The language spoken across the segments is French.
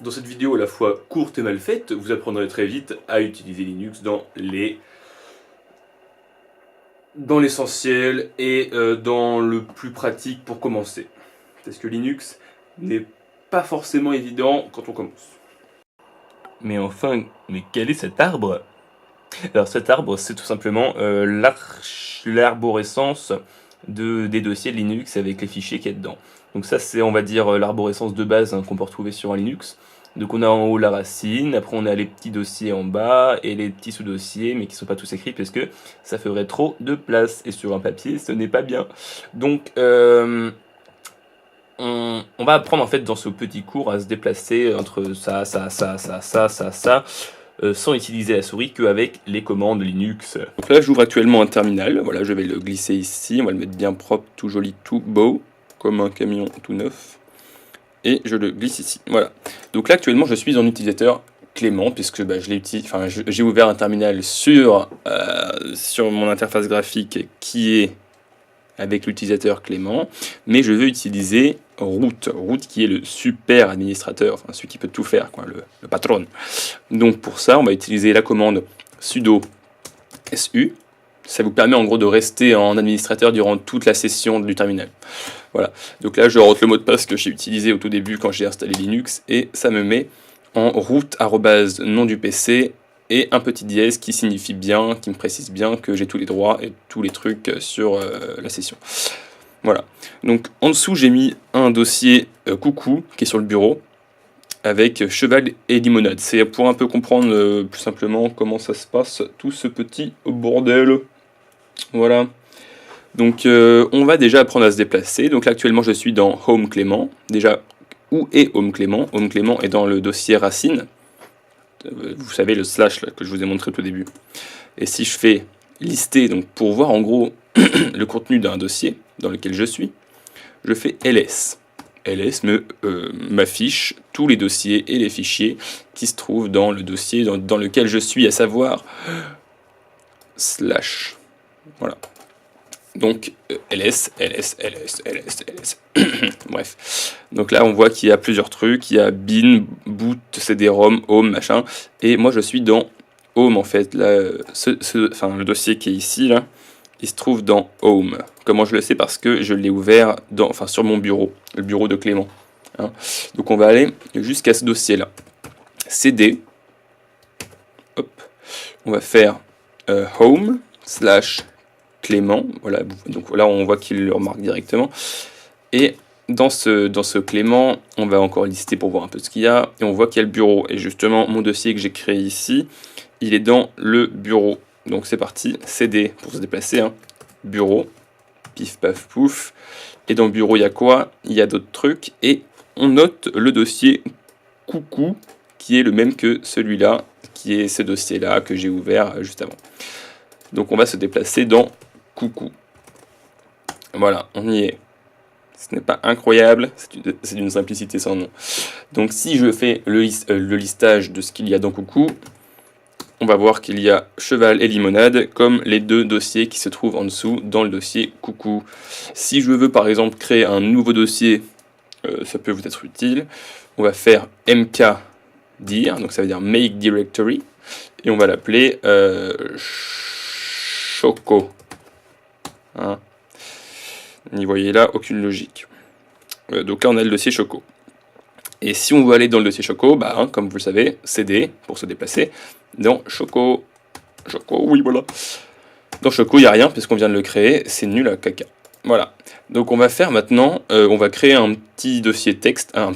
Dans cette vidéo à la fois courte et mal faite, vous apprendrez très vite à utiliser Linux dans l'essentiel et dans le plus pratique pour commencer. Parce que Linux n'est pas forcément évident quand on commence. Mais enfin, mais quel est cet arbre? Alors cet arbre, c'est tout simplement l'arborescence des dossiers de Linux avec les fichiers qu'il y a dedans. Donc ça, c'est, on va dire, l'arborescence de base qu'on peut retrouver sur un Linux. Donc on a en haut la racine, après on a les petits dossiers en bas et les petits sous-dossiers, mais qui ne sont pas tous écrits parce que ça ferait trop de place. Et sur un papier, ce n'est pas bien. Donc on va apprendre en fait dans ce petit cours à se déplacer entre ça, sans utiliser la souris qu'avec les commandes Linux. Donc là j'ouvre actuellement un terminal, voilà, je vais le glisser ici, on va le mettre bien propre, tout joli, tout beau, comme un camion tout neuf. Et je le glisse ici, voilà. Donc là actuellement je suis en utilisateur Clément, puisque j'ai ouvert un terminal sur mon interface graphique qui est avec l'utilisateur Clément, mais je veux utiliser Root qui est le super administrateur, enfin celui qui peut tout faire, quoi, le patron. Donc pour ça, on va utiliser la commande sudo su. Ça vous permet en gros de rester en administrateur durant toute la session du terminal. Voilà, donc là je rentre le mot de passe que j'ai utilisé au tout début quand j'ai installé Linux, et ça me met en root nom du PC et un petit dièse qui signifie bien, qui me précise bien que j'ai tous les droits et tous les trucs sur la session. Voilà, donc en dessous j'ai mis un dossier coucou qui est sur le bureau avec cheval et limonade. C'est pour un peu comprendre plus simplement comment ça se passe, tout ce petit bordel. Voilà. Donc on va déjà apprendre à se déplacer. Donc là actuellement je suis dans Home Clément. Déjà, où est Home Clément? Home Clément est dans le dossier racine. Vous savez, le slash là, que je vous ai montré au tout début. Et si je fais lister, donc pour voir en gros le contenu d'un dossier dans lequel je suis, je fais ls. ls m'affiche tous les dossiers et les fichiers qui se trouvent dans le dossier dans lequel je suis, à savoir slash. Voilà. Donc ls. Bref. Donc là on voit qu'il y a plusieurs trucs, il y a bin, boot, cd-rom, home, machin. Et moi je suis dans home en fait. Là, le dossier qui est ici, là, il se trouve dans home. Comment je le sais? Parce que je l'ai ouvert sur mon bureau, le bureau de Clément. Hein. Donc on va aller jusqu'à ce dossier là. cd. Hop. On va faire home / Clément, voilà, donc là on voit qu'il le remarque directement, et dans ce Clément, on va encore lister pour voir un peu ce qu'il y a, et on voit qu'il y a le bureau, et justement mon dossier que j'ai créé ici, il est dans le bureau, donc c'est parti, cd pour se déplacer, hein. Bureau, pif paf pouf, et dans le bureau il y a quoi? Il y a d'autres trucs, et on note le dossier coucou, qui est le même que celui-là, qui est ce dossier-là que j'ai ouvert juste avant. Donc on va se déplacer dans coucou. Voilà, on y est. Ce n'est pas incroyable, c'est d'une simplicité sans nom. Donc si je fais le listage de ce qu'il y a dans coucou, on va voir qu'il y a cheval et limonade comme les deux dossiers qui se trouvent en dessous dans le dossier coucou. Si je veux par exemple créer un nouveau dossier, ça peut vous être utile. On va faire mkdir, donc ça veut dire make directory, et on va l'appeler choco. Hein. N'y voyez là aucune logique. Donc là on a le dossier choco. Et si on veut aller dans le dossier choco, comme vous le savez, cd pour se déplacer dans choco. Choco, oui voilà. Dans choco il n'y a rien puisqu'on vient de le créer, c'est nul à caca. Voilà. Donc on va faire maintenant, on va créer un petit dossier texte, un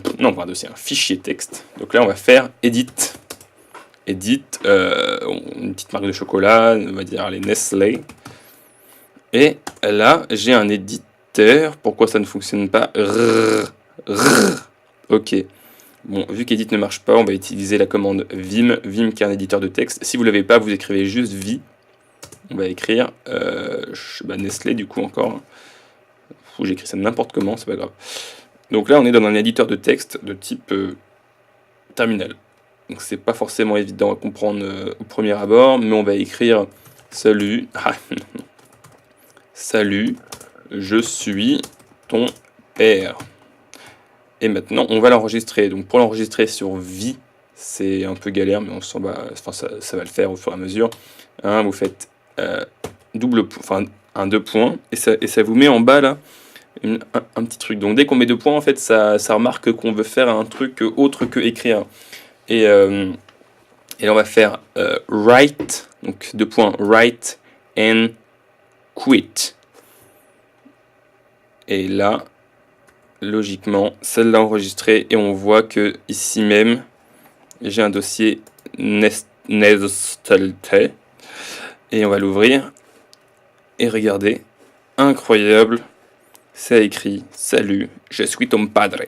fichier texte. Donc là on va faire edit. Edit, une petite marque de chocolat, on va dire les Nestlé. Et là, j'ai un éditeur. Pourquoi ça ne fonctionne pas? Ok. Bon, vu qu'edit ne marche pas, on va utiliser la commande vim qui est un éditeur de texte. Si vous ne l'avez pas, vous écrivez juste vi. On va écrire Nestlé du coup encore. J'écris ça n'importe comment, c'est pas grave. Donc là, on est dans un éditeur de texte de type terminal. Donc c'est pas forcément évident à comprendre au premier abord, mais on va écrire salut. Salut, je suis ton père. Et maintenant, on va l'enregistrer. Donc pour l'enregistrer sur vie, c'est un peu galère, mais on s'en va, enfin, ça va le faire au fur et à mesure. Hein, vous faites un 2 points, et ça vous met en bas là un petit truc. Donc dès qu'on met 2 points, en fait, ça remarque qu'on veut faire un truc autre que écrire. Et là, on va faire write, donc 2 points, write and quit. Et là, logiquement, ça l'a enregistré et on voit que ici même, j'ai un dossier Nestelte et on va l'ouvrir et regardez, incroyable, ça a écrit salut, je suis ton padre.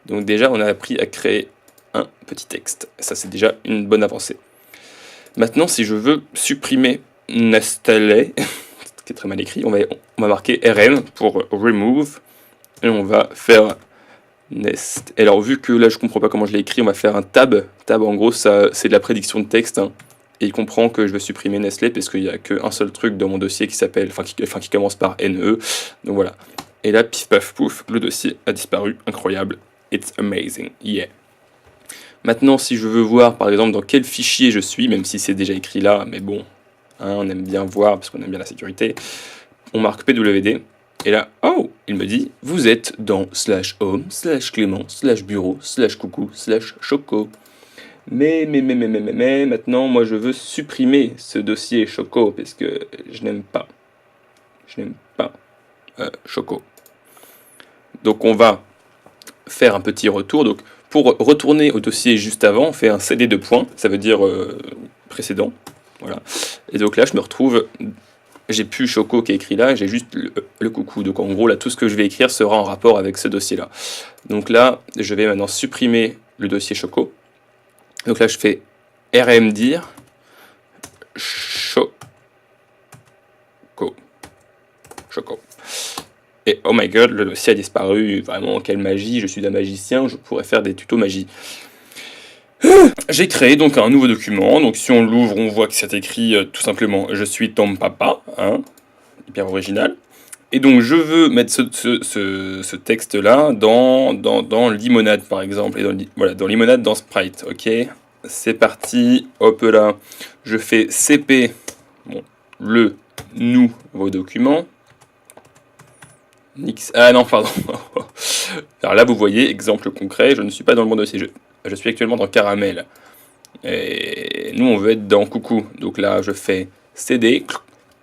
Donc déjà, on a appris à créer un petit texte. Ça, c'est déjà une bonne avancée. Maintenant, si je veux supprimer Nestele, qui est très mal écrit, on va marquer RM pour remove. Et on va faire Nest. Et alors, vu que là, je comprends pas comment je l'ai écrit, on va faire un tab. Tab, en gros, ça, c'est de la prédiction de texte. Hein. Et il comprend que je vais supprimer Nestlé parce qu'il n'y a qu'un seul truc dans mon dossier qui s'appelle, qui commence par NE. Donc voilà. Et là, pif paf pouf, le dossier a disparu. Incroyable. It's amazing. Yeah. Maintenant, si je veux voir, par exemple, dans quel fichier je suis, même si c'est déjà écrit là, mais bon, hein, on aime bien voir parce qu'on aime bien la sécurité, on marque PWD. Et là, oh, il me dit, vous êtes dans /home, /Clément, /bureau, /coucou, /choco. Mais, maintenant, moi, je veux supprimer ce dossier Choco, parce que je n'aime pas. Choco. Donc, on va faire un petit retour. Donc, pour retourner au dossier juste avant, on fait un CD de points, ça veut dire précédent. Voilà. Et donc là, je me retrouve... J'ai plus Choco qui est écrit là, j'ai juste le coucou. Donc en gros, là, tout ce que je vais écrire sera en rapport avec ce dossier-là. Donc là, je vais maintenant supprimer le dossier Choco. Donc là, je fais RM dire Choco. Et oh my god, le dossier a disparu. Vraiment, quelle magie, je suis un magicien, je pourrais faire des tutos magie. J'ai créé donc un nouveau document, donc si on l'ouvre, on voit que c'est écrit tout simplement « Je suis ton papa hein, », hyper original. Et donc je veux mettre ce texte-là dans Limonade par exemple, et dans Limonade dans Sprite, ok. C'est parti, hop là, je fais CP, bon, le nouveau document. Ah non, pardon. Alors là, vous voyez, exemple concret, je ne suis pas dans le bon dossier. Je suis actuellement dans Caramel. Et nous, on veut être dans Coucou. Donc là, je fais CD,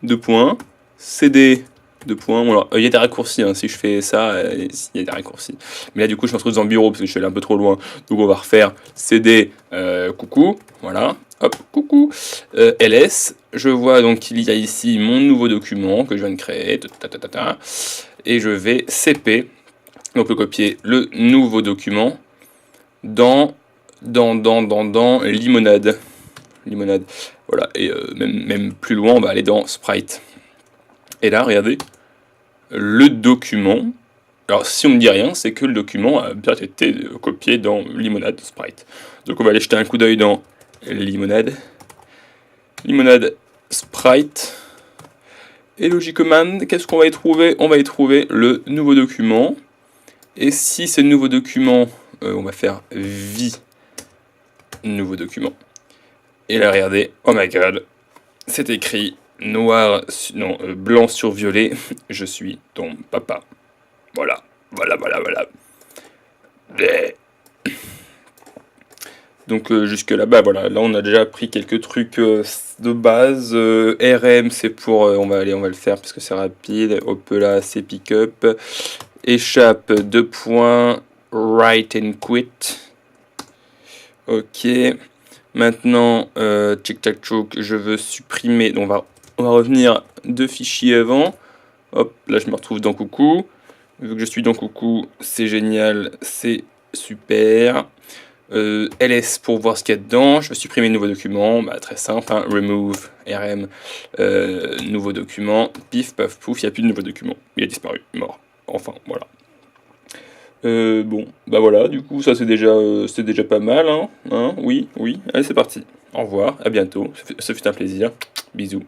2 points, CD, 2 points. Bon, alors, il y a des raccourcis, hein, si je fais ça, il y a des raccourcis. Mais là, du coup, je me retrouve dans le bureau parce que je suis allé un peu trop loin. Donc on va refaire CD, Coucou, voilà. Hop, coucou. LS, je vois donc qu'il y a ici mon nouveau document que je viens de créer. Et je vais CP, donc le copier le nouveau document dans Limonade. Limonade. Voilà, et même plus loin, on va aller dans Sprite. Et là, regardez, le document. Alors, si on ne me dit rien, c'est que le document a bien été copié dans Limonade Sprite. Donc, on va aller jeter un coup d'œil dans Limonade. Limonade Sprite. Et Logicommand, qu'est-ce qu'on va y trouver? On va y trouver le nouveau document. Et si ce nouveau document, on va faire vie nouveau document. Et là, regardez, oh my god, c'est écrit blanc sur violet, je suis ton papa. Voilà. Donc jusque là-bas, voilà, là on a déjà appris quelques trucs de base. RM, c'est pour, on va le faire parce que c'est rapide. Hop là, c'est pick-up. Échappe, 2 points. Write and quit. Ok. Maintenant, tic-tac-choc, je veux supprimer. Donc on va revenir 2 fichiers avant. Hop, là je me retrouve dans Coucou. Vu que je suis dans Coucou, c'est génial, c'est super. LS pour voir ce qu'il y a dedans. Je vais supprimer le nouveau document. Bah, très simple, hein. Remove, RM, nouveau document. Pif, paf, pouf, il n'y a plus de nouveau document. Il a disparu, mort. Enfin, voilà. Bon, bah voilà, du coup, ça c'est déjà pas mal, hein, oui, allez, c'est parti. Au revoir, à bientôt, ce fut un plaisir, bisous.